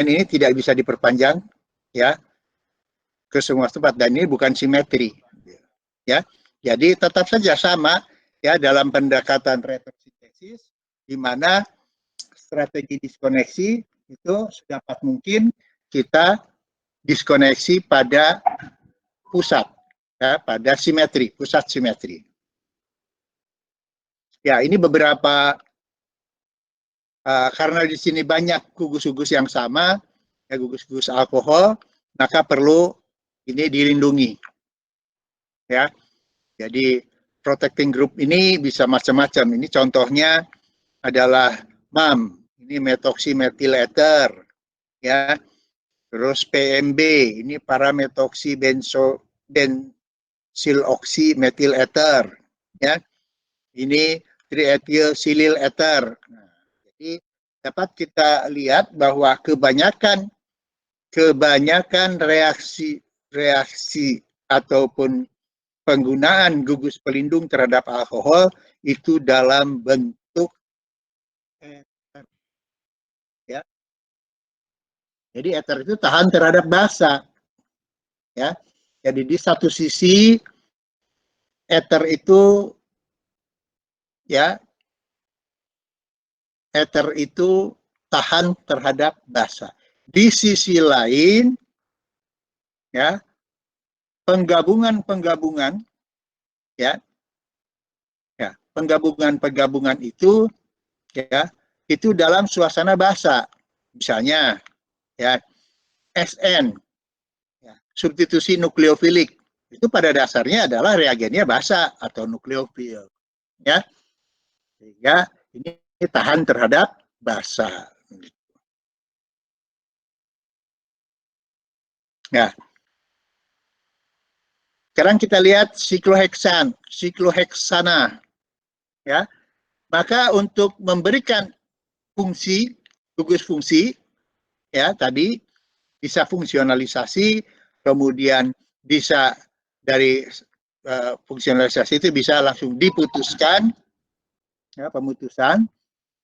ini tidak bisa diperpanjang ya ke semua tempat, dan ini bukan simetri ya. Jadi tetap saja sama ya dalam pendekatan retrosintesis, di mana strategi diskoneksi itu sedapat mungkin kita diskoneksi pada pusat ya, pada simetri, pusat simetri. Ya, ini beberapa karena di sini banyak gugus-gugus yang sama, ya, gugus-gugus alkohol, maka perlu ini dilindungi. Ya, jadi protecting group ini bisa macam-macam. Ini contohnya adalah MAM, ini methoxymethyl ether, ya. Terus PMB, ini para methoxy benzyl oxymethyl ether, ya. Ini triethylsilyl ether. Nah, jadi dapat kita lihat bahwa kebanyakan reaksi ataupun penggunaan gugus pelindung terhadap alkohol itu dalam bentuk ether. Ya. Jadi ether itu tahan terhadap basa. Ya. Jadi di satu sisi ether itu ya ether itu tahan terhadap basa. Di sisi lain ya penggabungan ya penggabungan itu ya itu dalam suasana basa. Misalnya ya SN ya, substitusi nukleofilik itu pada dasarnya adalah reagennya basa atau nukleofil ya, sehingga ini tahan terhadap basa. Nah, sekarang kita lihat siklohexana ya. Maka untuk memberikan fungsi gugus fungsi ya tadi bisa fungsionalisasi, kemudian bisa dari fungsionalisasi itu bisa langsung diputuskan ya, pemutusan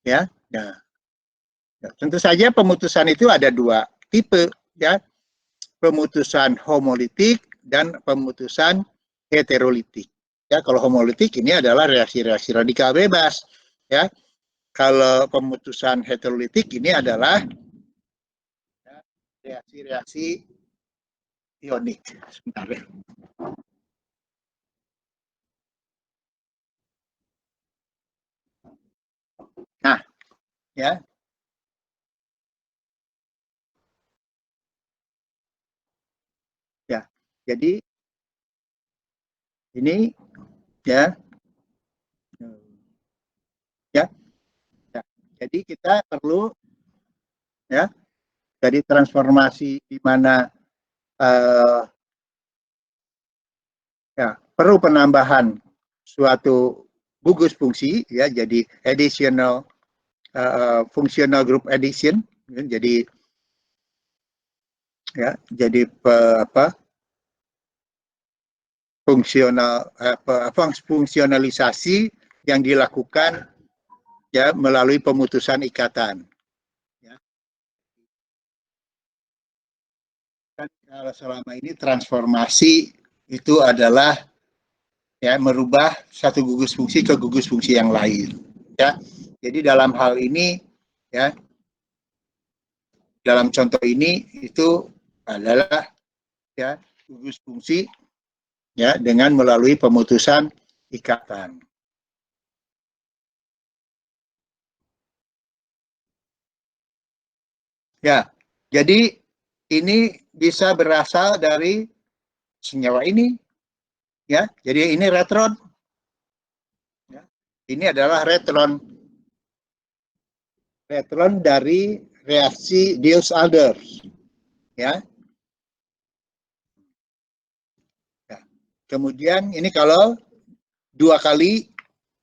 ya. Nah, tentu saja pemutusan itu ada dua tipe ya, pemutusan homolitik dan pemutusan heterolitik. Ya, kalau homolitik ini adalah reaksi-reaksi radikal bebas ya. Kalau pemutusan heterolitik ini adalah reaksi-reaksi ionik. Sebentar ya. Nah, ya. Ya. Jadi ini ya. Ya. Ya. Jadi kita perlu ya dari transformasi di mana ya perlu penambahan suatu gugus fungsi ya, jadi additional functional group addition ya, jadi fungsionalisasi yang dilakukan ya melalui pemutusan ikatan. Ya. Dan kalau selama ini transformasi itu adalah ya merubah satu gugus fungsi ke gugus fungsi yang lain. Ya, jadi dalam hal ini ya dalam contoh ini itu adalah ya gugus fungsi ya dengan melalui pemutusan ikatan. Ya, jadi ini bisa berasal dari senyawa ini, ya. Jadi ini retron. Ya. Ini adalah retron dari reaksi Diels-Alder, ya. Ya. Kemudian ini kalau dua kali,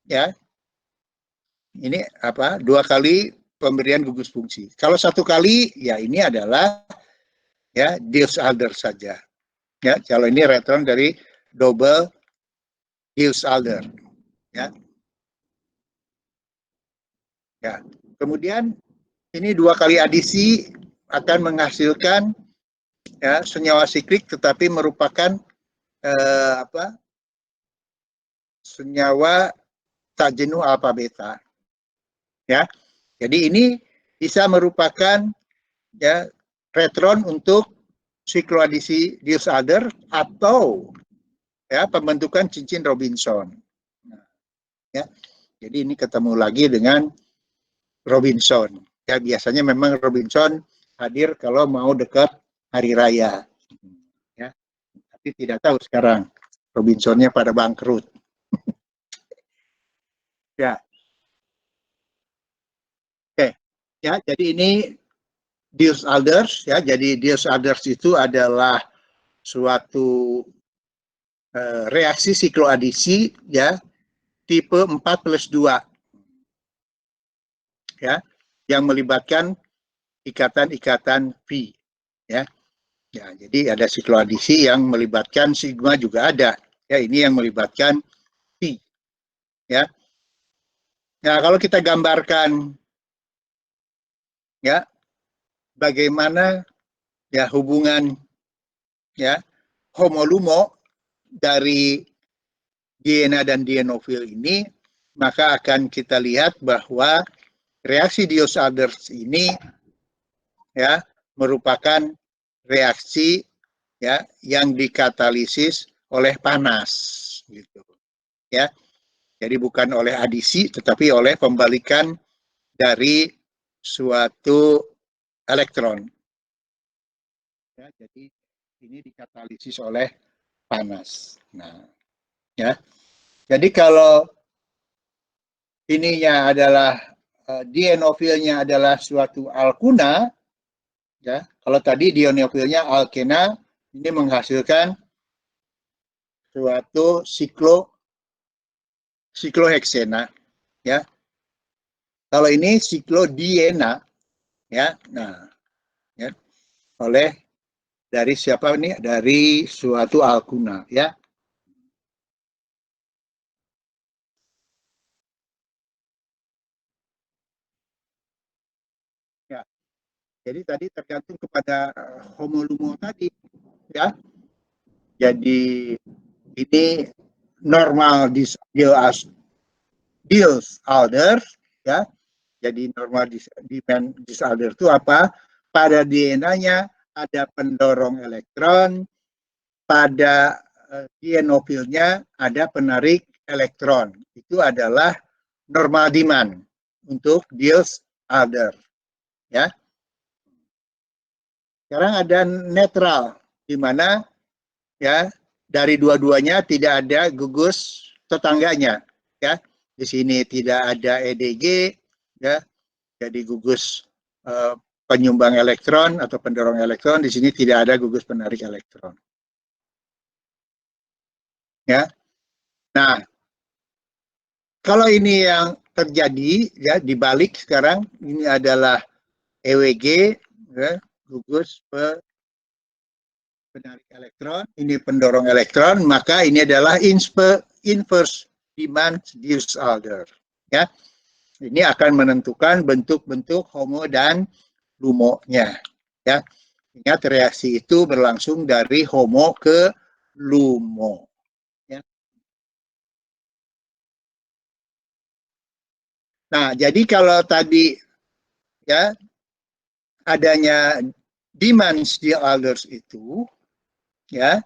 ya, ini apa? Dua kali pemberian gugus fungsi. Kalau satu kali, ya ini adalah ya Diels-Alder saja. Ya, kalau ini retron dari double Diels-Alder. Ya. Ya. Kemudian ini dua kali adisi akan menghasilkan ya senyawa siklik, tetapi merupakan senyawa tak jenuh alfa beta. Ya, jadi ini bisa merupakan ya retron untuk sikloadisi Diels-Alder atau ya pembentukan cincin Robinson. Nah, ya, jadi ini ketemu lagi dengan Robinson. Ya biasanya memang Robinson hadir kalau mau dekat hari raya. Ya, tapi tidak tahu sekarang Robinsonnya pada bangkrut. Ya, oke. Ya, jadi ini Diels-Alders ya. Jadi Diels-Alders itu adalah suatu reaksi sikloadisi ya tipe 4+2 ya yang melibatkan ikatan-ikatan V ya. Ya, jadi ada sikloadisi yang melibatkan sigma juga ada. Ya, ini yang melibatkan V ya. Nah, kalau kita gambarkan ya bagaimana ya hubungan ya homolumo dari DNA dan dienofil ini, maka akan kita lihat bahwa reaksi Diels-Alders ini ya merupakan reaksi ya yang dikatalisis oleh panas gitu ya. Jadi bukan oleh adisi tetapi oleh pembalikan dari suatu elektron. Ya, jadi ini dikatalisis oleh panas. Nah, ya. Jadi kalau ininya adalah dienofilnya adalah suatu alkuna, ya. Kalau tadi dienofilnya alkena, ini menghasilkan suatu sikloheksena, ya. Kalau ini siklodiena, ya. Nah, ya. Oleh dari siapa ini? Dari suatu alkuna, ya. Ya. Jadi tadi tergantung kepada homolumo tadi, ya. Jadi ini normal Diels-Alder, ya. Jadi normal Diels-Alder itu apa? Pada DNA-nya ada pendorong elektron, pada dienofilnya ada penarik elektron. Itu adalah normal demand untuk Diels-Alder, ya. Sekarang ada netral, di mana ya dari dua-duanya tidak ada gugus tetangganya, ya. Di sini tidak ada EDG, ya. Jadi gugus penyumbang elektron atau pendorong elektron, di sini tidak ada gugus penarik elektron, ya. Nah, kalau ini yang terjadi ya dibalik sekarang, ini adalah EWG, ya, gugus penarik elektron, ini pendorong elektron, maka ini adalah inverse demand Diels-Alder. Ya, ini akan menentukan bentuk-bentuk homo dan lumonya. Ya, ingat reaksi itu berlangsung dari homo ke lumo. Ya. Nah, jadi kalau tadi ya adanya demand Diels-Alders itu, ya,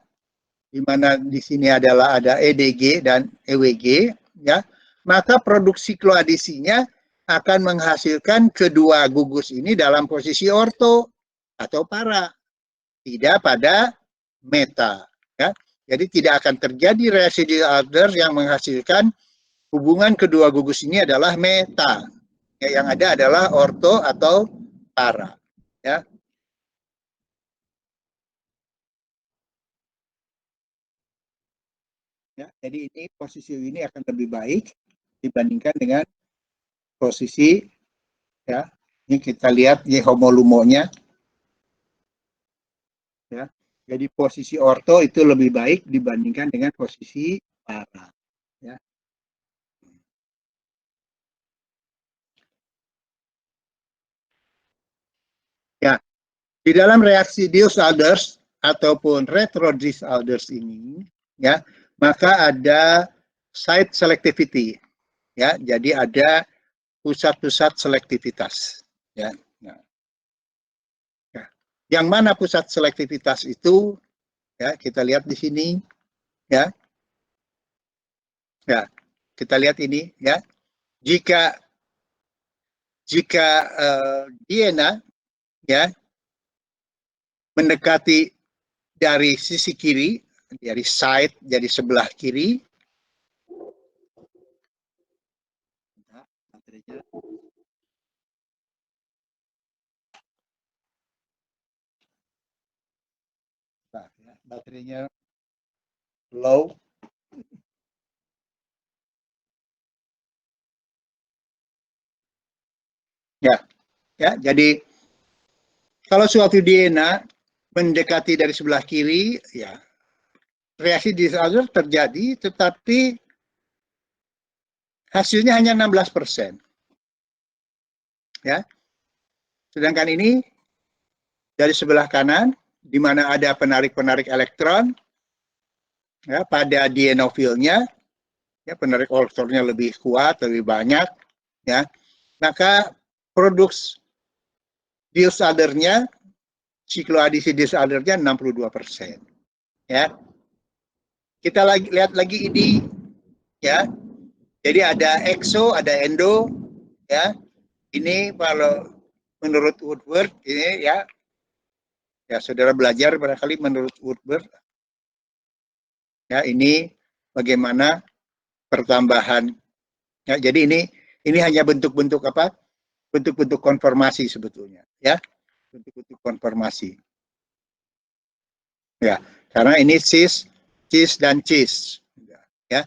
di mana di sini adalah ada EDG dan EWG, ya, maka produksi kloadisinya akan menghasilkan kedua gugus ini dalam posisi orto atau para, tidak pada meta, ya. Jadi tidak akan terjadi reaksi Diels-Alder yang menghasilkan hubungan kedua gugus ini adalah meta. Ya, yang ada adalah orto atau para, ya. Ya, jadi ini posisi ini akan lebih baik dibandingkan dengan posisi ya. Ini kita lihat ini homolumonya ya. Jadi posisi orto itu lebih baik dibandingkan dengan posisi para ya. Ya. Di dalam reaksi Diels-Alders ataupun retro Diels-Alders ini, ya, maka ada site selectivity, ya. Jadi ada pusat-pusat selektivitas, ya. Nah, ya. Yang mana pusat selektivitas itu? Ya, kita lihat di sini, ya. Ya, kita lihat ini, ya. Jika DNA, ya, mendekati dari sisi kiri, dari side, jadi sebelah kiri. Baterainya low. Ya, jadi kalau suatu DNA mendekati dari sebelah kiri, ya reaksi Diels-Alders terjadi, tetapi hasilnya hanya 16%. Ya. Sedangkan ini dari sebelah kanan, di mana ada penarik-penarik elektron, ya, pada dienofilnya, ya, penarik elektronnya lebih kuat, lebih banyak, ya, maka produk Diels-Aldersnya, sikloadisi Diels-Aldersnya 62%. Ya. Kita lihat lagi ini, ya. Jadi ada exo, ada endo, ya. Ini kalau menurut Woodward ini, ya saudara belajar barangkali menurut Woodward, ya, ini bagaimana pertambahan, ya. Jadi ini hanya bentuk-bentuk apa? Bentuk-bentuk konformasi sebetulnya, ya, bentuk-bentuk konformasi, ya, karena ini cis dan cis, ya,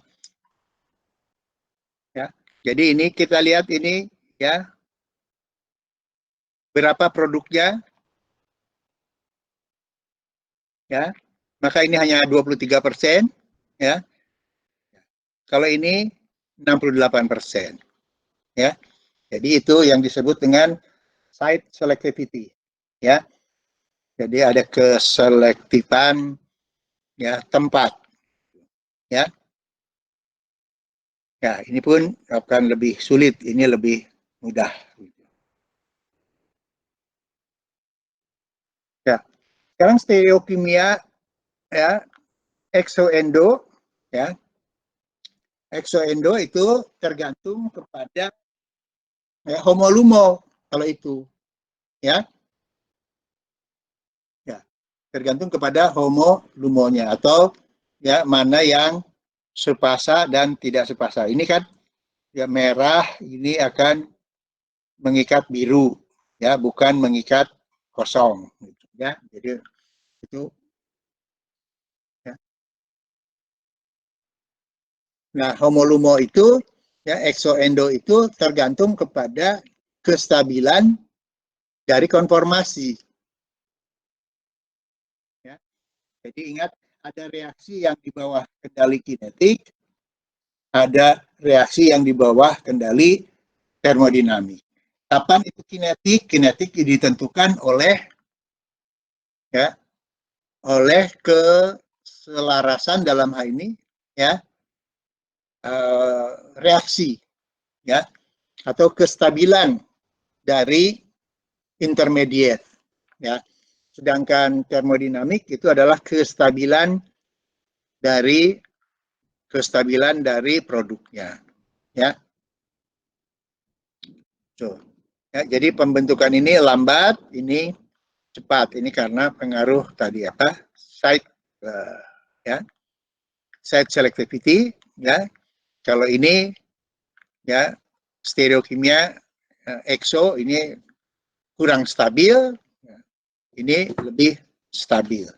ya. Jadi ini kita lihat ini, ya, berapa produknya, ya, maka ini hanya 23%, ya. Kalau ini 68%, ya. Jadi itu yang disebut dengan site selectivity, ya. Jadi ada keselektifan, ya, tempat, ya. Ya, ini pun akan lebih sulit, ini lebih mudah. Ya, sekarang stereokimia, ya, exoendo, ya. Exoendo itu tergantung kepada, ya, homolumo kalau itu, ya. Ya, tergantung kepada homolumonya atau, ya, mana yang sepasa dan tidak sepasa. Ini kan, ya, merah ini akan mengikat biru, ya, bukan mengikat kosong, gitu, ya. Jadi itu, ya. Nah, homolumo itu, ya, exoendo itu tergantung kepada kestabilan dari konformasi, ya. Jadi ingat, ada reaksi yang di bawah kendali kinetik, ada reaksi yang di bawah kendali termodinamik. Kapan itu kinetik? Kinetik ditentukan oleh, ya, oleh keselarasan dalam hal ini, ya, reaksi, ya, atau kestabilan dari intermediate, ya. Sedangkan termodinamik itu adalah kestabilan dari produknya, ya. So, ya, jadi pembentukan ini lambat, ini cepat. Ini karena pengaruh tadi apa? Site, ya, site selectivity, ya. Kalau ini, ya, stereokimia exo ini kurang stabil, ya, ini lebih stabil.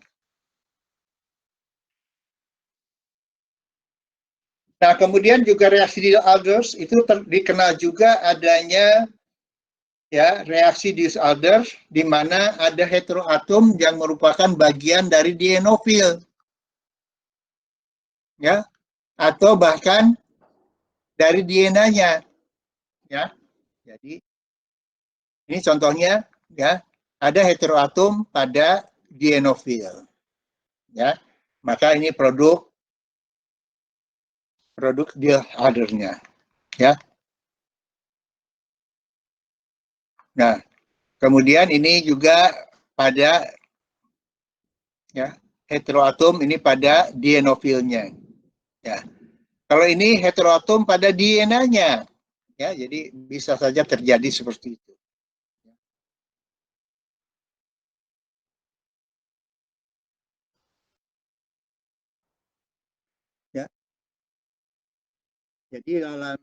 Nah, kemudian juga reaksi Diels-Alders itu dikenal juga adanya, ya, reaksi Diels-Alders di mana ada heteroatom yang merupakan bagian dari dienofil, ya, atau bahkan dari DNA-nya, ya. Jadi ini contohnya, ya, ada heteroatom pada dienofil. Ya, maka ini produk dihaldernya. Ya. Nah, kemudian ini juga pada ya heteroatom ini pada dienofilnya. Ya. Kalau ini heteroatom pada DNA-nya, ya, jadi bisa saja terjadi seperti itu. Ya, jadi dalam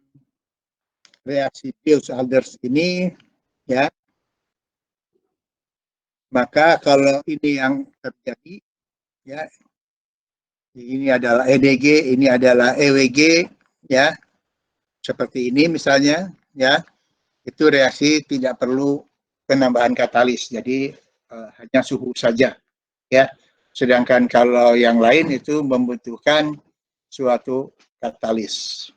reaksi Diels-Alders ini, ya, maka kalau ini yang terjadi, ya, ini adalah EDG, ini adalah EWG, ya, seperti ini misalnya, ya, itu reaksi tidak perlu penambahan katalis, jadi hanya suhu saja, ya. Sedangkan kalau yang lain itu membutuhkan suatu katalis.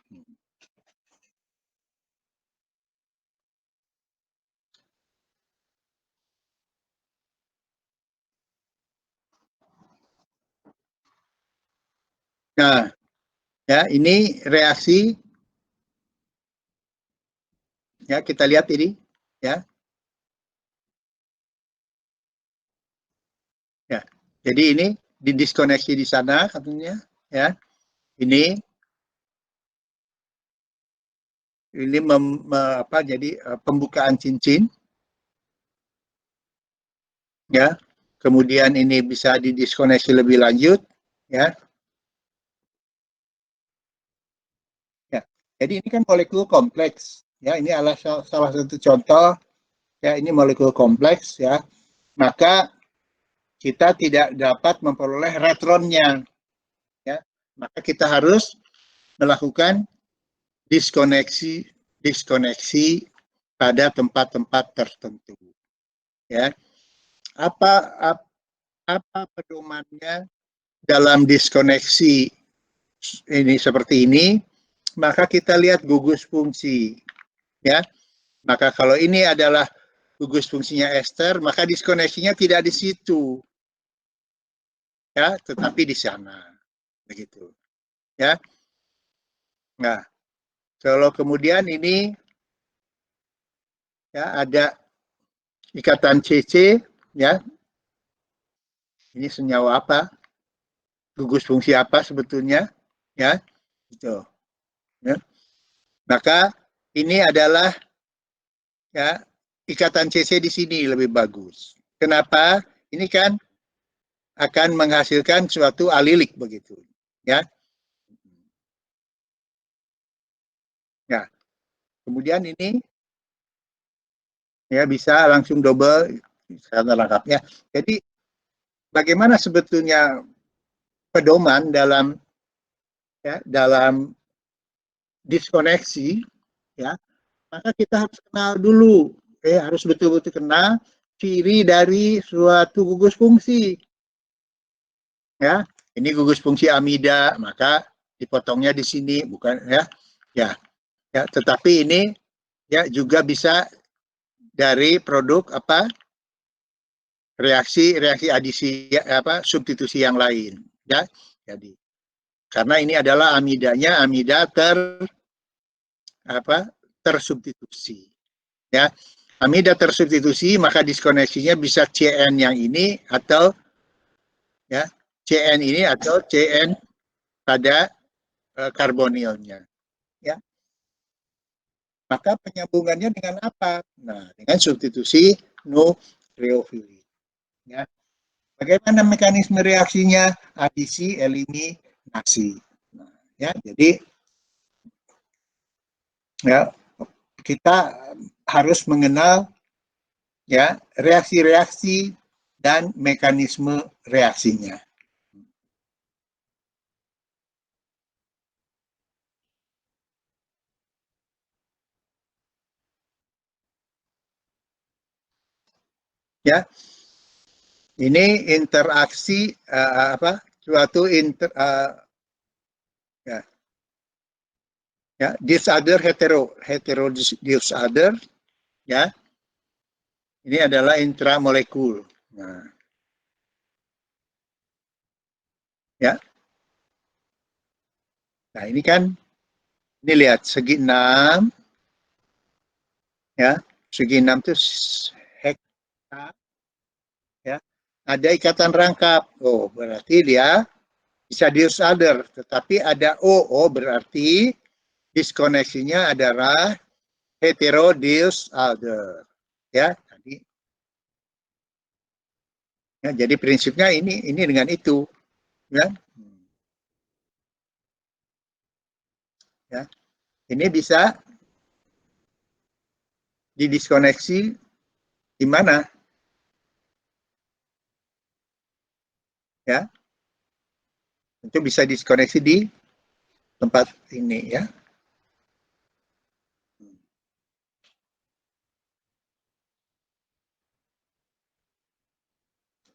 Nah, ya ini reaksi, ya kita lihat ini, ya, ya. Jadi ini didiskoneksi di sana katanya, ya. Ini jadi pembukaan cincin, ya. Kemudian ini bisa didiskoneksi lebih lanjut, ya. Ya. Jadi ini kan molekul kompleks, ya. Ini adalah salah satu contoh, ya. Ini molekul kompleks, ya. Maka kita tidak dapat memperoleh retronnya, ya. Maka kita harus melakukan diskoneksi pada tempat-tempat tertentu, ya. Apa apa pedomannya dalam diskoneksi ini seperti ini? Maka kita lihat gugus fungsi, ya. Maka kalau ini adalah gugus fungsinya ester, maka diskoneksinya tidak di situ, ya, tetapi di sana, begitu, ya. Nah, kalau kemudian ini, ya, ada ikatan CC, ya, ini senyawa apa, gugus fungsi apa sebetulnya, ya, itu, ya. Maka ini adalah, ya, ikatan CC di sini lebih bagus. Kenapa? Ini kan akan menghasilkan suatu alilik begitu, ya. Nah, kemudian ini, ya, bisa langsung double karena lengkapnya. Jadi bagaimana sebetulnya pedoman dalam, ya, dalam diskoneksi, ya, maka kita harus kenal dulu, harus betul-betul kenal ciri dari suatu gugus fungsi, ya. Ini gugus fungsi amida, maka dipotongnya di sini, bukan, ya, ya, ya. Tetapi ini, ya, juga bisa dari produk apa, reaksi adisi, apa, substitusi yang lain, ya. Jadi karena ini adalah amidanya, amida tersubstitusi, ya. Amida tersubstitusi, maka diskoneksinya bisa CN yang ini atau, ya, CN ini atau CN pada karbonilnya, ya. Maka penyambungannya dengan apa? Nah, dengan substitusi nukleofil, ya. Bagaimana mekanisme reaksinya? Adisi, eliminasi. Nah, ya, jadi, ya, kita harus mengenal, ya, reaksi-reaksi dan mekanisme reaksinya. Ya, ini interaksi suatu ya, ya, disorder hetero disorder, ya. Ini adalah intramolekul. Nah, ya. Nah, ini kan, ini lihat segi 6, ya. Segi 6 itu hekta, ya. Ada ikatan rangkap. Oh, berarti dia bisa disorder, tetapi ada O berarti diskoneksinya adalah heterodisorder. Ya, tadi. Ya, jadi prinsipnya ini dengan itu, ya. Ya. Ini bisa didiskoneksi di mana? Ya, itu bisa diskoneksi di tempat ini, ya.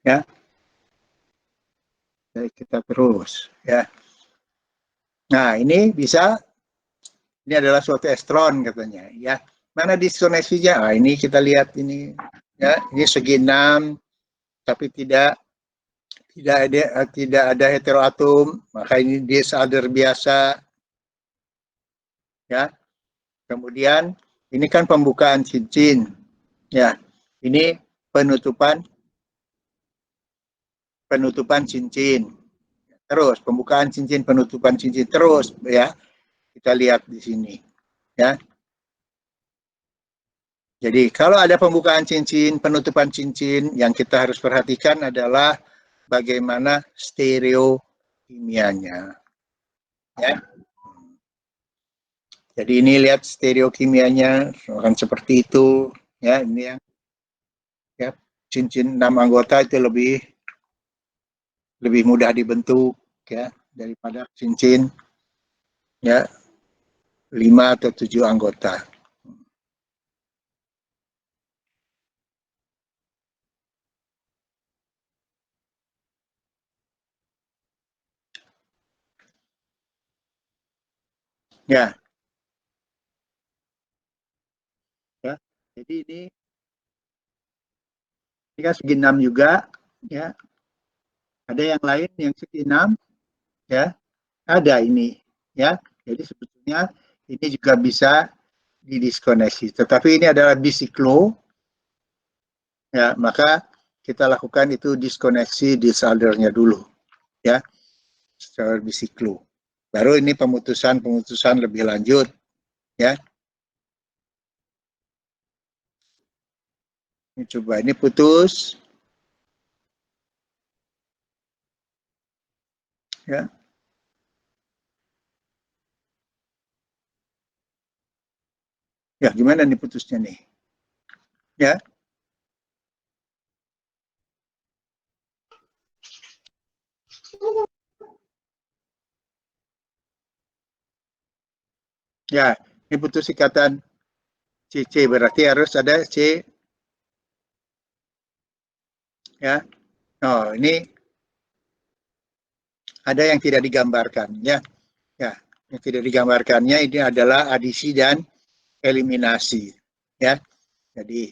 Ya, jadi kita terus, ya. Nah, ini bisa, ini adalah suatu estron katanya, ya. Mana diskoneksinya? Nah, ini kita lihat ini, ya. Ini segi 6, tapi tidak ada heteroatom, maka ini disorder biasa, ya. Kemudian ini kan pembukaan cincin, ya. Ini penutupan cincin. Terus pembukaan cincin, penutupan cincin terus, ya. Kita lihat di sini, ya. Jadi kalau ada pembukaan cincin, penutupan cincin, yang kita harus perhatikan adalah bagaimana stereo kimianya, ya. Jadi ini lihat stereo kimianya akan seperti itu, ya. Ini yang, ya, cincin 6 anggota itu lebih mudah dibentuk, ya, daripada cincin, ya, 5 atau 7 anggota. Ya, ya. Jadi ini kan segi 6 juga, ya. Ada yang lain yang segi 6, ya. Ada ini, ya. Jadi sebetulnya ini juga bisa didiskoneksi. Tetapi ini adalah bisiklo, ya. Maka kita lakukan itu diskoneksi disoldernya dulu, ya. Secara bisiklo. Baru ini pemutusan lebih lanjut, ya. Ini coba, ini putus, ya. Ya, gimana nih putusnya nih? Ya, ya, ini putus ikatan CC, berarti harus ada C, ya. Oh, ini ada yang tidak digambarkan, ya. Ya, yang tidak digambarkannya ini adalah adisi dan eliminasi, ya. Jadi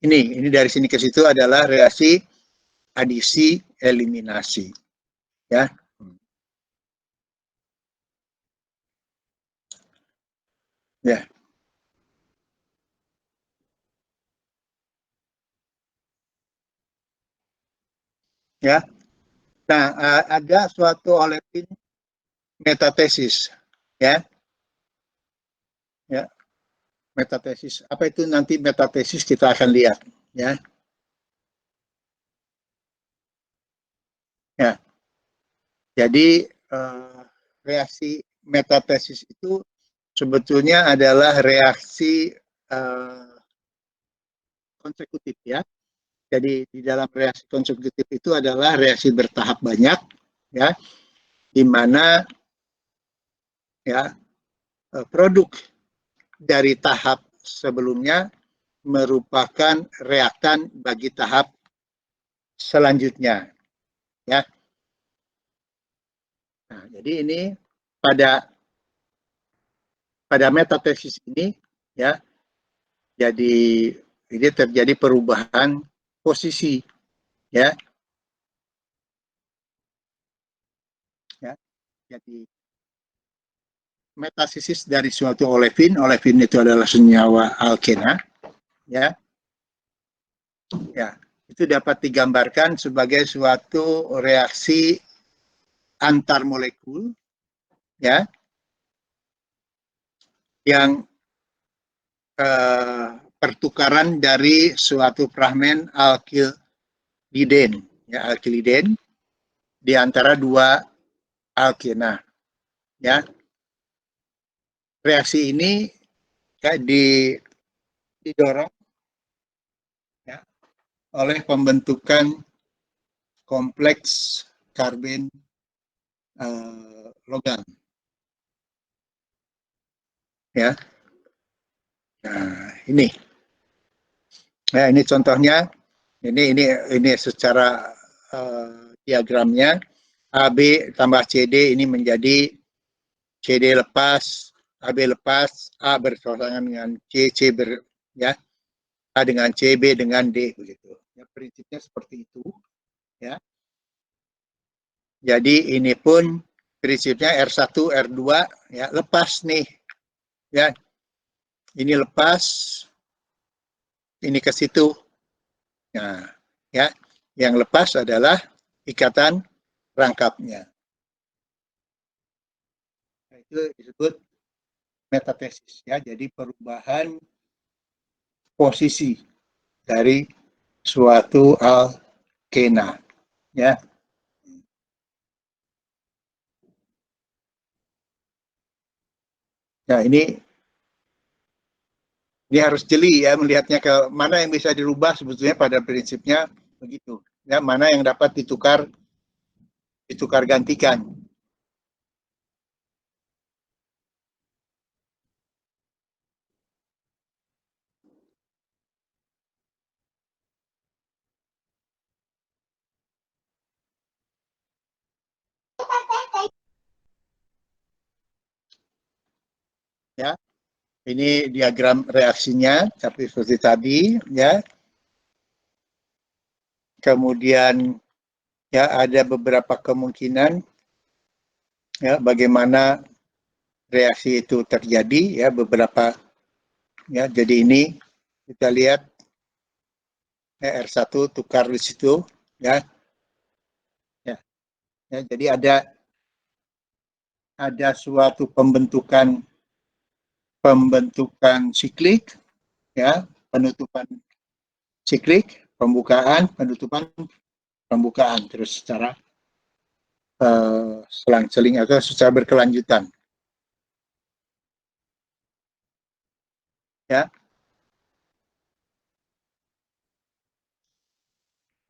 ini dari sini ke situ adalah reaksi adisi eliminasi, ya. Ya, ya. Nah, ada suatu olefin metatesis, ya. Ya, metatesis. Apa itu nanti metatesis kita akan lihat, ya. Ya. Jadi reaksi metatesis itu sebetulnya adalah reaksi konsekutif, ya. Jadi di dalam reaksi konsekutif itu adalah reaksi bertahap banyak, ya, di mana, ya, produk dari tahap sebelumnya merupakan reaktan bagi tahap selanjutnya, ya. Nah, jadi ini pada metatesis ini, ya. Jadi ini terjadi perubahan posisi, ya. Ya, jadi metathesis dari suatu olefin itu adalah senyawa alkena, ya. Ya, itu dapat digambarkan sebagai suatu reaksi antar molekul, ya, yang pertukaran dari suatu fragmen alkiliden, ya, alkiliden di antara dua alkena, ya. Reaksi ini ya, didorong, ya, oleh pembentukan kompleks karbon logam, ya. Nah, ini contohnya, ini secara diagramnya AB tambah CD ini menjadi CD lepas, AB lepas, A berpasangan dengan C, ya, A dengan C, B dengan D, begitu. Ya, prinsipnya seperti itu, ya. Jadi ini pun prinsipnya R1, R2, ya, lepas nih, ya. Ini lepas, ini ke situ. Nah, ya, yang lepas adalah ikatan rangkapnya. Nah, itu disebut metatesis, ya. Jadi perubahan posisi dari suatu alkena, ya. Nah, ini harus jeli, ya, melihatnya ke mana yang bisa dirubah sebetulnya pada prinsipnya begitu, ya, mana yang dapat ditukar gantikan. Ya, ini diagram reaksinya, tapi seperti tadi, ya. Kemudian, ya, ada beberapa kemungkinan, ya, bagaimana reaksi itu terjadi, ya, beberapa, ya. Jadi ini kita lihat, ya, R1 tukar di situ, ya. Ya, ya, jadi ada suatu pembentukan siklik, ya, penutupan siklik, pembukaan, penutupan, pembukaan, terus secara selang-seling atau secara berkelanjutan, ya.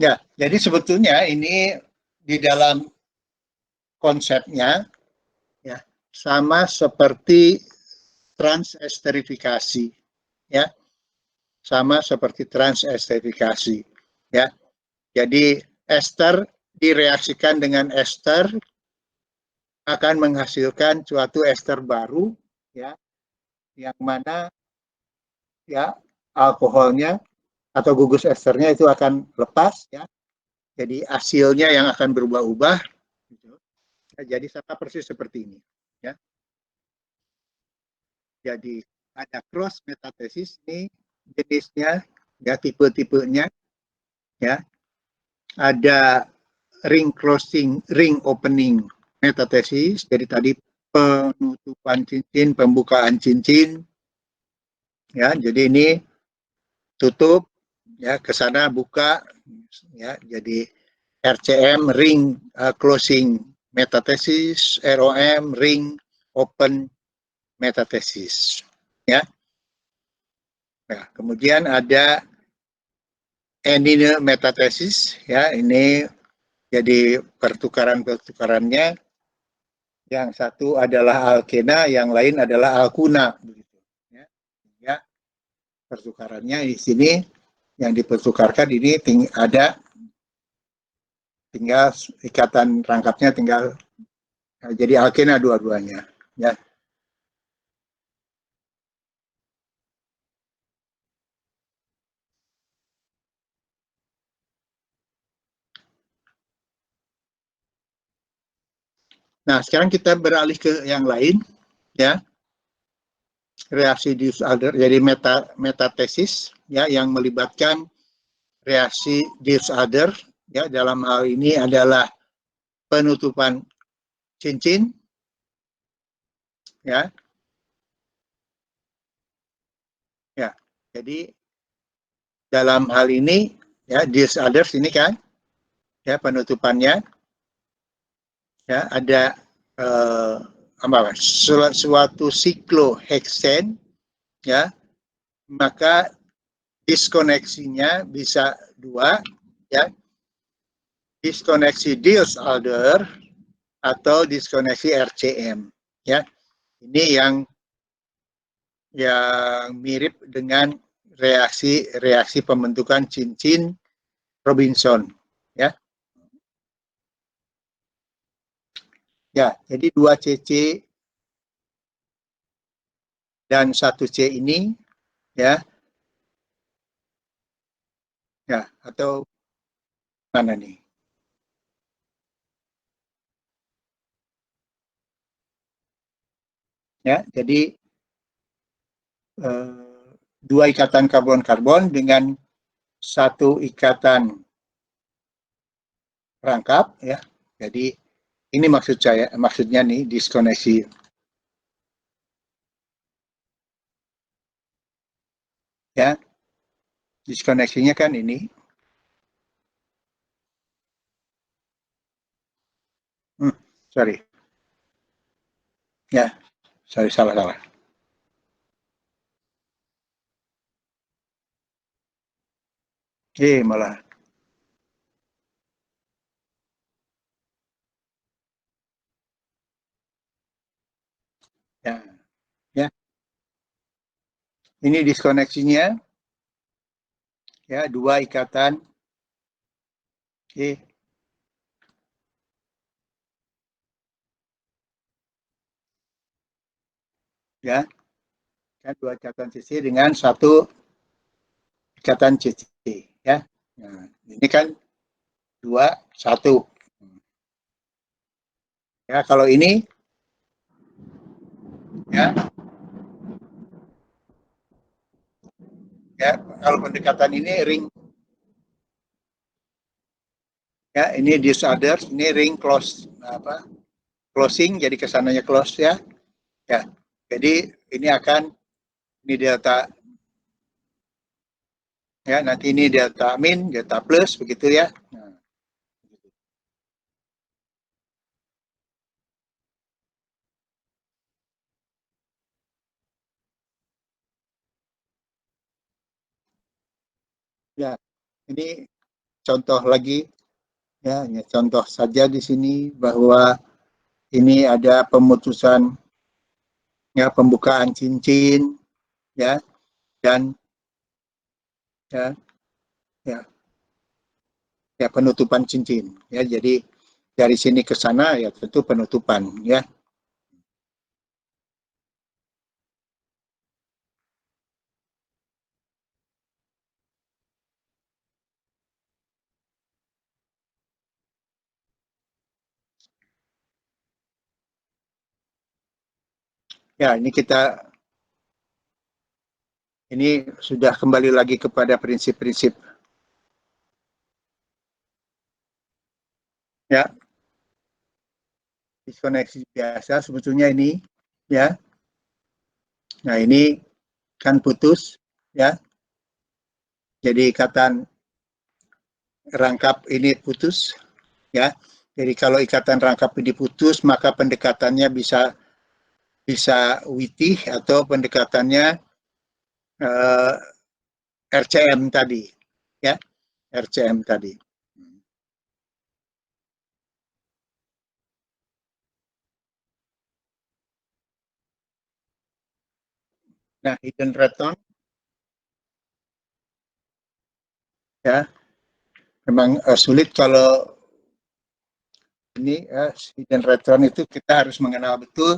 Ya, jadi sebetulnya ini di dalam konsepnya, ya, sama seperti transesterifikasi, ya, sama seperti transesterifikasi, ya. Jadi ester direaksikan dengan ester akan menghasilkan suatu ester baru, ya, yang mana, ya, alkoholnya atau gugus esternya itu akan lepas, ya. Jadi hasilnya yang akan berubah-ubah, gitu. Jadi sama persis seperti ini, ya. Jadi ada cross metathesis ini jenisnya, ya, tipe-tipenya, ya. Ada ring closing, ring opening metathesis. Jadi tadi penutupan cincin, pembukaan cincin, ya. Jadi ini tutup, ya, ke sana buka, ya. Jadi RCM ring closing metathesis, ROM ring open metathesis, ya. Nah, kemudian ada enine metathesis, ya, ini jadi pertukarannya, yang satu adalah alkena, yang lain adalah alkuna, begitu, ya. Ya, pertukarannya di sini yang dipertukarkan ini tinggal ikatan rangkapnya tinggal jadi alkena dua-duanya, ya. Nah, sekarang kita beralih ke yang lain, ya, reaksi Diels-Alder, jadi metatesis, ya, yang melibatkan reaksi Diels-Alder, ya, dalam hal ini adalah penutupan cincin, ya, ya. Jadi dalam hal ini, ya, Diels-Alder ini kan, ya, penutupannya, ya, ada suatu sikloheksen, ya, maka diskoneksinya bisa dua, ya, diskoneksi Diels-Alder atau diskoneksi RCM, ya. Ini yang mirip dengan reaksi pembentukan cincin Robinson, ya. Ya, jadi 2 CC dan 1 C ini, ya, ya, atau mana nih? Ya, jadi dua ikatan karbon-karbon dengan satu ikatan rangkap, ya. Jadi ini maksudnya nih diskoneksi, ya. Diskoneksinya kan ini. Sorry. Ya, sorry, salah. Malah. Ya, ya. Ini diskoneksinya, ya, dua ikatan. Ya, kan dua ikatan CC dengan satu ikatan CC, ya. Nah, ini kan 2, 1. Ya, kalau ini, ya, ya, kalau pendekatan ini ring, ya, ini disorder, ini ring closing, jadi kesananya close, ya. Ya, jadi ini akan ini delta, ya, nanti ini delta min, delta plus, begitu, ya. Nah, ya, ini contoh lagi, ya, contoh saja di sini bahwa ini ada pemutusan, ya, pembukaan cincin, ya, dan, ya, ya, ya, penutupan cincin, ya. Jadi dari sini ke sana, ya, tentu penutupan, ya. Ya, ini sudah kembali lagi kepada prinsip-prinsip, ya, diskoneksi biasa sebetulnya ini, ya. Nah, ini kan putus, ya. Jadi ikatan rangkap ini putus, ya. Jadi kalau ikatan rangkap ini putus, maka pendekatannya bisa bisa witih atau pendekatannya eh, RCM tadi, ya, RCM tadi. Nah, hidden return, ya, memang sulit kalau ini, hidden return itu kita harus mengenal betul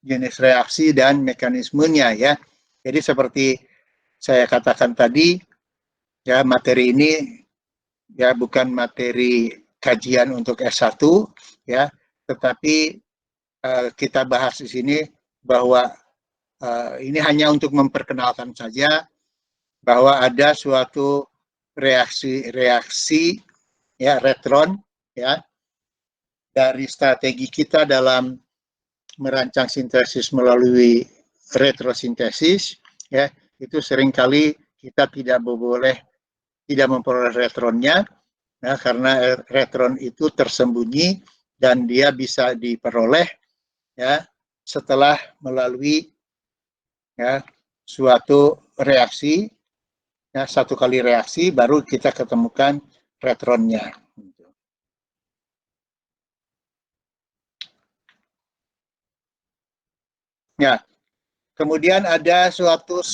jenis reaksi dan mekanismenya, ya. Jadi seperti saya katakan tadi, ya, materi ini, ya, bukan materi kajian untuk S1, ya, tetapi kita bahas di sini bahwa ini hanya untuk memperkenalkan saja bahwa ada suatu reaksi ya retron ya dari strategi kita dalam merancang sintesis melalui retrosintesis ya itu seringkali kita tidak memperoleh retronnya ya, karena retron itu tersembunyi dan dia bisa diperoleh ya setelah melalui ya suatu reaksi ya satu kali reaksi baru kita ketemukan retronnya. Ya, kemudian ada suatu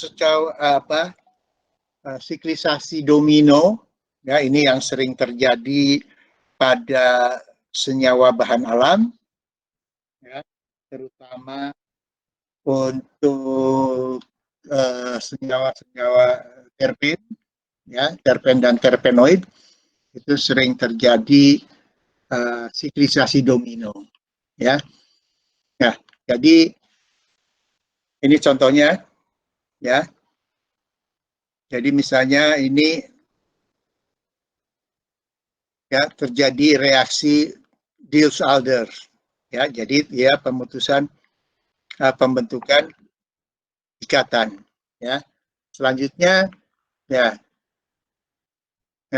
siklisasi domino ya ini yang sering terjadi pada senyawa bahan alam ya terutama untuk senyawa-senyawa terpen ya terpen dan terpenoid itu sering terjadi siklisasi domino ya. Nah, jadi ini contohnya ya. Jadi misalnya ini ya terjadi reaksi Diels-Alder ya. Jadi ya pembentukan ikatan ya. Selanjutnya ya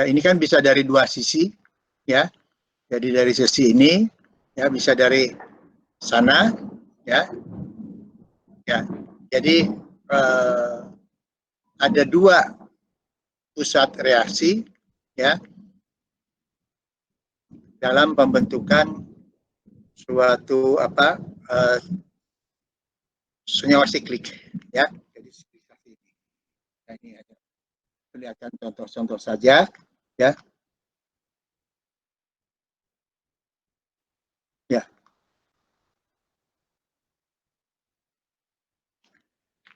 ini kan bisa dari dua sisi ya. Jadi dari sisi ini ya bisa dari sana ya. Ya. Jadi ada dua pusat reaksi ya dalam pembentukan suatu senyawa siklik ya. Jadi ini ada kelihatan contoh-contoh saja ya. Ya.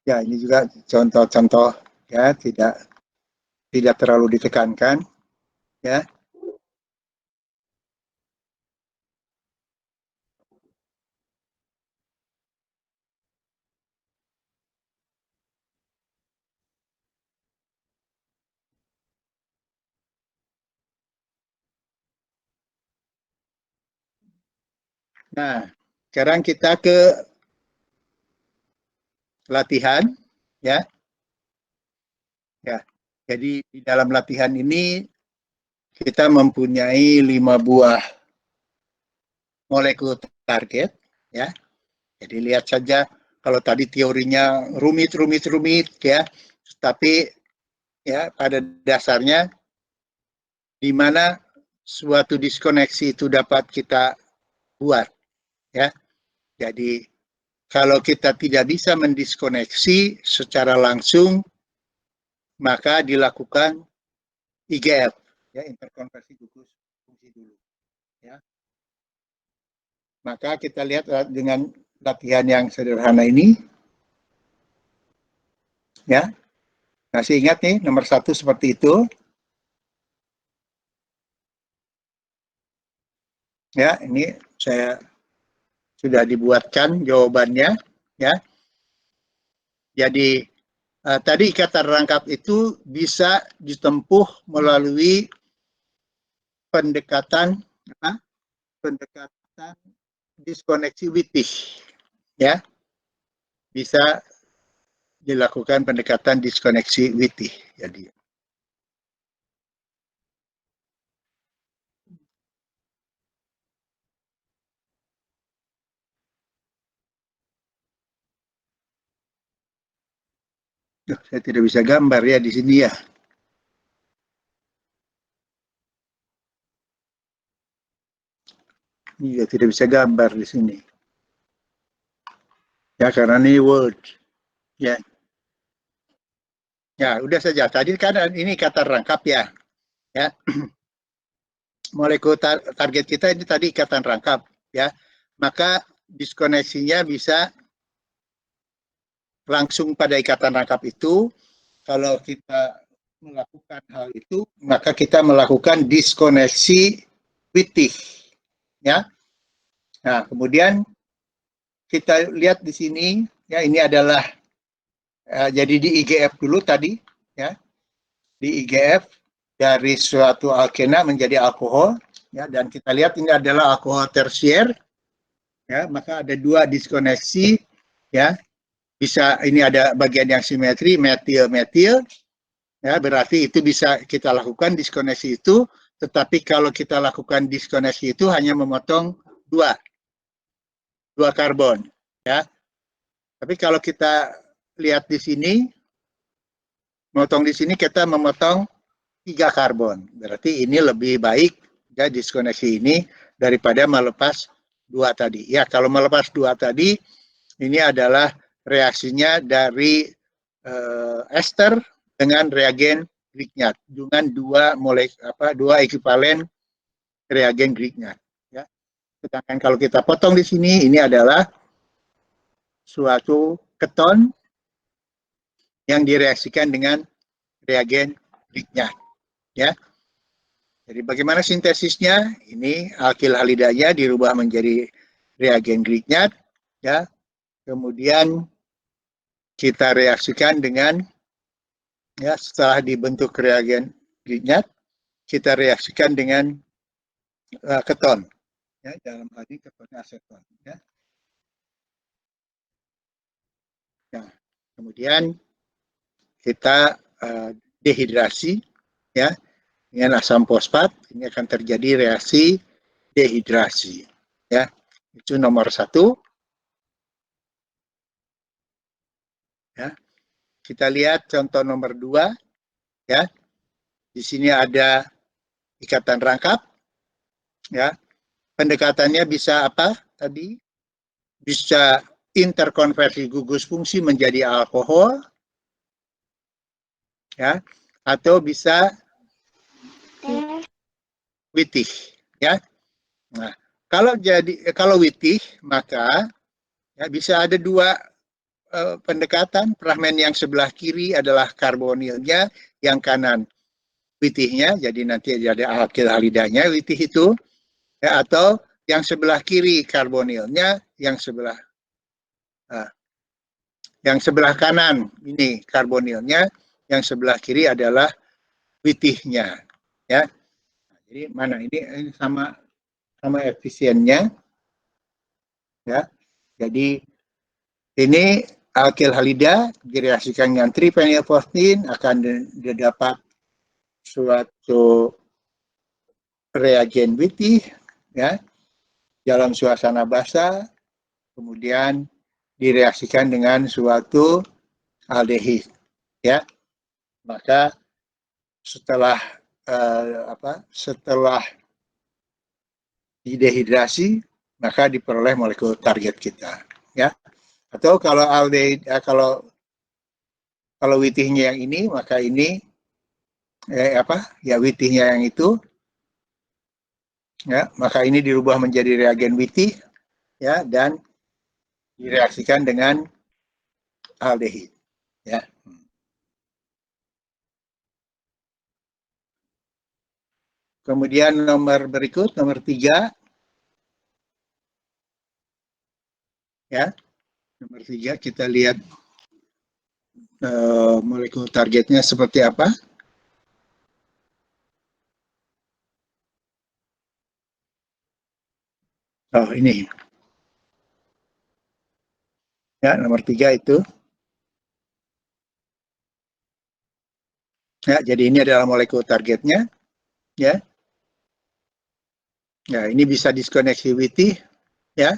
Ya, ini juga contoh-contoh ya tidak terlalu ditekankan ya. Nah, sekarang kita ke latihan ya. Ya. Jadi di dalam latihan ini kita mempunyai 5 buah molekul target ya. Jadi lihat saja kalau tadi teorinya rumit ya, tapi ya pada dasarnya di mana suatu diskoneksi itu dapat kita buat ya. Jadi kalau kita tidak bisa mendiskoneksi secara langsung maka dilakukan IGF ya interkonversi gugus fungsi dulu ya. Maka kita lihat dengan latihan yang sederhana ini ya. Masih ingat nih nomor 1 seperti itu. Ya, ini saya sudah dibuatkan jawabannya ya. Jadi tadi ikatan rangkap itu bisa ditempuh melalui pendekatan pendekatan diskoneksi Wittig ya. Bisa dilakukan pendekatan diskoneksi Wittig. Jadi saya tidak bisa gambar ya di sini ya. Iya, tidak bisa gambar di sini. Ya, karena ini Word. Ya. Ya, udah saja. Tadi kan ini kata rangkap ya. Ya. Molekul target kita ini tadi ikatan rangkap ya. Maka diskoneksinya bisa langsung pada ikatan rangkap itu. Kalau kita melakukan hal itu, maka kita melakukan diskoneksi Wittig ya. Nah, kemudian kita lihat di sini, ya ini adalah jadi di IGF dulu tadi, ya di IGF dari suatu alkena menjadi alkohol, ya dan kita lihat ini adalah alkohol tersier, ya maka ada dua diskoneksi, ya bisa ini ada bagian yang simetri metil metil, ya berarti itu bisa kita lakukan diskoneksi itu, tetapi kalau kita lakukan diskoneksi itu hanya memotong dua karbon, ya. Tapi kalau kita lihat di sini, memotong di sini kita memotong 3 karbon. Berarti ini lebih baik ya diskoneksi ini daripada melepas 2 tadi. Ya, kalau melepas 2 tadi, ini adalah reaksinya dari ester dengan reagen Grignard dengan dua ekivalen reagen Grignard. Ya. Sedangkan kalau kita potong di sini, ini adalah suatu keton yang direaksikan dengan reagen Grignard. Ya. Jadi bagaimana sintesisnya? Ini alkil halidanya dirubah menjadi reagen Grignard, ya. Kemudian kita reaksikan dengan ya setelah dibentuk reagen Grignard, kita reaksikan dengan keton, ya dalam hal ini keton aseton, ya. Nah, kemudian kita dehidrasi, ya dengan asam fosfat, ini akan terjadi reaksi dehidrasi, ya itu nomor 1. Ya. Kita lihat contoh nomor 2, ya. Di sini ada ikatan rangkap, ya. Pendekatannya bisa apa tadi? Bisa interkonversi gugus fungsi menjadi alkohol, ya, atau bisa witih, ya. Nah, kalau witih maka ya bisa ada dua pendekatan. Fragmen yang sebelah kiri adalah karbonilnya, yang kanan witihnya, jadi nanti ada alkil halidanya witih itu, ya, atau yang sebelah kiri karbonilnya, uh, yang sebelah kanan ini karbonilnya, yang sebelah kiri adalah witihnya, ya. Jadi mana ini sama efisiennya, ya. Jadi ini alkil halida direaksikan dengan triphenylphosphine akan didapat suatu reagen witih, ya, dalam suasana basah, kemudian direaksikan dengan suatu aldehid, ya. Maka setelah setelah didehidrasi, maka diperoleh molekul target kita, ya. Atau kalau aldehid, kalau witihnya yang ini, maka ini witihnya yang itu, ya, maka ini dirubah menjadi reagen witih, ya, dan direaksikan dengan aldehid, ya. Kemudian nomor berikut, nomor 3, ya. Nomor 3 kita lihat molekul targetnya seperti apa. Oh, ini. Ya, nomor 3 itu. Ya, jadi ini adalah molekul targetnya, ya. Ya, ini bisa disconnectivity, ya.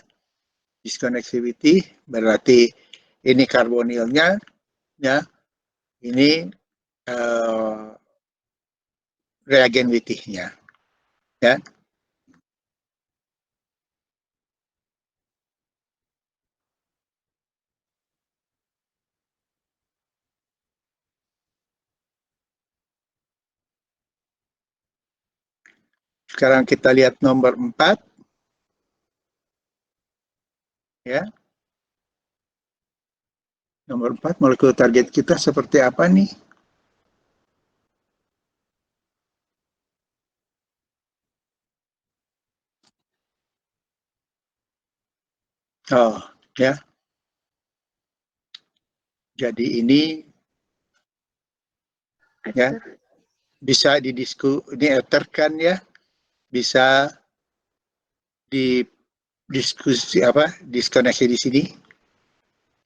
Disconnectivity berarti ini karbonilnya, ya. Ini reagen witihnya, ya. Sekarang kita lihat nomor 4, ya. Nomor 4, molekul target kita seperti apa nih? Oh, Ya. Jadi ini ya bisa ini ether ya, bisa didiskusi diskoneksi di sini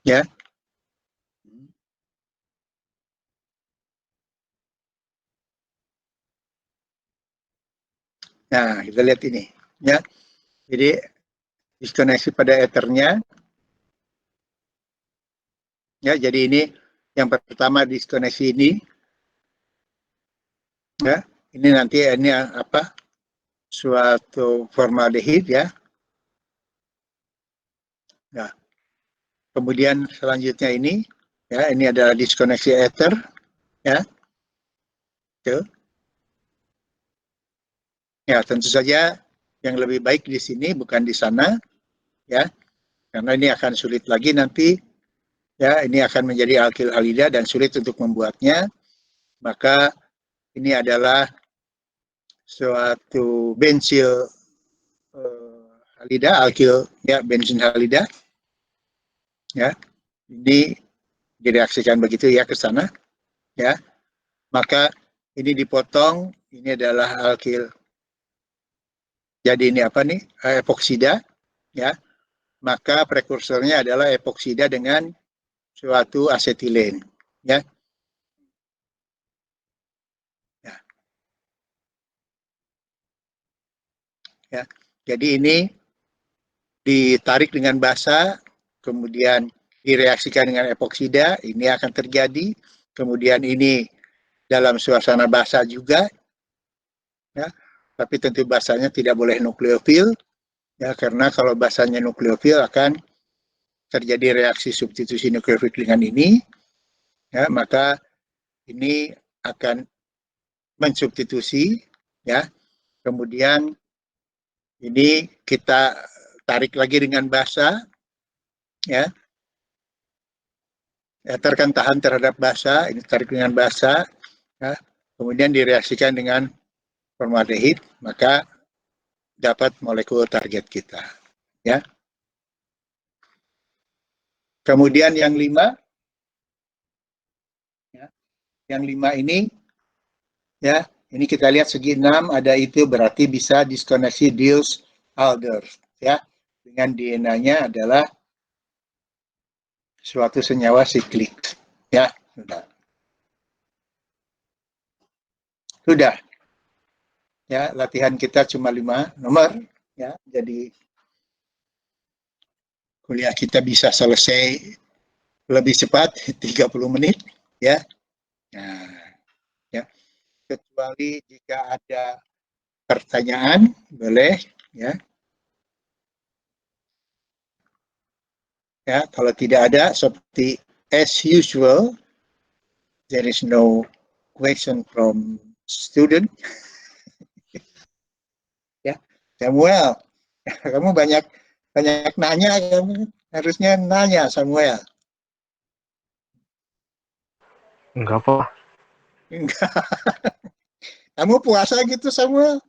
ya. Nah, kita lihat ini ya. Jadi diskoneksi pada ethernya ya. Jadi ini yang pertama diskoneksi ini ya. Ini nanti ini suatu formaldehid ya. Nah, kemudian selanjutnya ini ya, ini adalah diskoneksi ether ya. Tuh. Ya, tentu saja yang lebih baik di sini bukan di sana ya. Karena ini akan sulit lagi nanti ya, ini akan menjadi alkil halida dan sulit untuk membuatnya. Maka ini adalah suatu bensil halida, alkil ya, bensin halida ya. Ini direaksikan begitu ya ke sana ya. Maka ini dipotong, ini adalah alkil. Jadi ini apa nih? Epoksida ya. Maka prekursornya adalah epoksida dengan suatu asetilen ya. Ya. Ya. Jadi ini ditarik dengan basa, kemudian direaksikan dengan epoksida, ini akan terjadi. Kemudian ini dalam suasana basa juga, ya. Tapi tentu basanya tidak boleh nukleofil, ya, karena kalau basanya nukleofil akan terjadi reaksi substitusi nukleofil dengan ini, ya, maka ini akan mensubstitusi, ya. Kemudian ini kita tarik lagi dengan basa, ya. Ether kan tahan terhadap basa, ini tarik dengan basa, ya. Kemudian direaksikan dengan formaldehid, maka dapat molekul target kita. Ya. Kemudian yang 5, ya, yang 5 ini, ya, ini kita lihat segi 6 ada itu berarti bisa diskoneksi Diels Alder, ya, dengan DNA-nya adalah suatu senyawa siklik, ya, sudah, ya, latihan kita cuma 5 nomor, ya, jadi kuliah kita bisa selesai lebih cepat 30 menit, ya. Nah, ya, kecuali jika ada pertanyaan, boleh, ya. Ya, kalau tidak ada, seperti as usual, there is no question from student. Ya, Samuel, kamu banyak nanya, kamu harusnya nanya, Samuel. Enggak, Pak. Enggak. Kamu puasa gitu, Samuel?